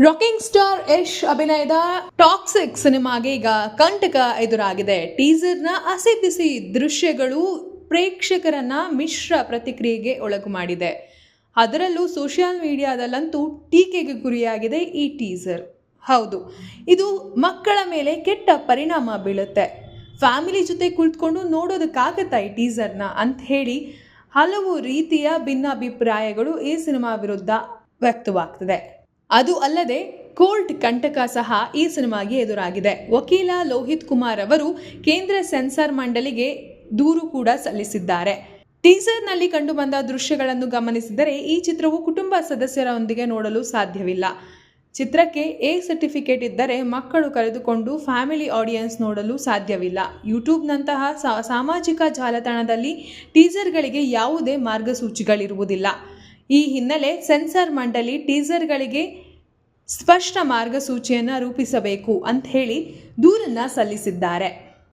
Rocking star Yash ಅಭಿನಯದ toxic ಸಿನಿಮಾಗೆ ಈಗ ಕಂಟಕ ಎದುರಾಗಿದೆ. ಟೀಸರ್ನ ಹಸಿ ದೃಶ್ಯಗಳು ಪ್ರೇಕ್ಷಕರನ್ನ ಮಿಶ್ರ ಪ್ರತಿಕ್ರಿಯೆಗೆ ಒಳಗು ಮಾಡಿದೆ. ಅದರಲ್ಲೂ ಸೋಷಿಯಲ್ ಮೀಡಿಯಾದಲ್ಲಂತೂ ಟೀಕೆಗೆ ಗುರಿಯಾಗಿದೆ ಈ ಟೀಸರ್. ಹೌದು, ಇದು ಮಕ್ಕಳ ಮೇಲೆ ಕೆಟ್ಟ ಪರಿಣಾಮ ಬೀಳುತ್ತೆ. ಫ್ಯಾಮಿಲಿ ಜೊತೆ ಕುಳಿತುಕೊಂಡು ನೋಡೋದಕ್ಕಾಗತ್ತಾ ಈ ಟೀಸರ್ನ ಅಂತ ಹೇಳಿ ಹಲವು ರೀತಿಯ ಭಿನ್ನಾಭಿಪ್ರಾಯಗಳು ಈ ಸಿನಿಮಾ ವಿರುದ್ಧ ವ್ಯಕ್ತವಾಗ್ತಿದೆ. ಅದು ಅಲ್ಲದೆ ಕೋರ್ಟ್ ಕಂಟಕ ಸಹ ಈ ಸಿನಿಮಾಗೆ ಎದುರಾಗಿದೆ. ವಕೀಲ ಲೋಹಿತ್ ಕುಮಾರ್ ಅವರು ಕೇಂದ್ರ ಸೆನ್ಸಾರ್ ಮಂಡಳಿಗೆ ದೂರು ಕೂಡ ಸಲ್ಲಿಸಿದ್ದಾರೆ. ಟೀಸರ್ನಲ್ಲಿ ಕಂಡುಬಂದ ದೃಶ್ಯಗಳನ್ನು ಗಮನಿಸಿದರೆ ಈ ಚಿತ್ರವು ಕುಟುಂಬ ಸದಸ್ಯರೊಂದಿಗೆ ನೋಡಲು ಸಾಧ್ಯವಿಲ್ಲ. ಚಿತ್ರಕ್ಕೆ ಎ ಸರ್ಟಿಫಿಕೇಟ್ ಇದ್ದರೆ ಮಕ್ಕಳು ಕರೆದುಕೊಂಡು ಫ್ಯಾಮಿಲಿ ಆಡಿಯನ್ಸ್ ನೋಡಲು ಸಾಧ್ಯವಿಲ್ಲ. ಯೂಟ್ಯೂಬ್ನಂತಹ ಸಾಮಾಜಿಕ ಜಾಲತಾಣದಲ್ಲಿ ಟೀಸರ್ಗಳಿಗೆ ಯಾವುದೇ ಮಾರ್ಗಸೂಚಿಗಳಿರುವುದಿಲ್ಲ. ಈ ಹಿನ್ನೆಲೆ ಸೆನ್ಸಾರ್ ಮಂಡಳಿ ಟೀಸರ್ಗಳಿಗೆ ಸ್ಪಷ್ಟ ಮಾರ್ಗಸೂಚಿಯನ್ನು ರೂಪಿಸಬೇಕು ಅಂತ ಹೇಳಿ ದೂರನ್ನು ಸಲ್ಲಿಸಿದ್ದಾರೆ.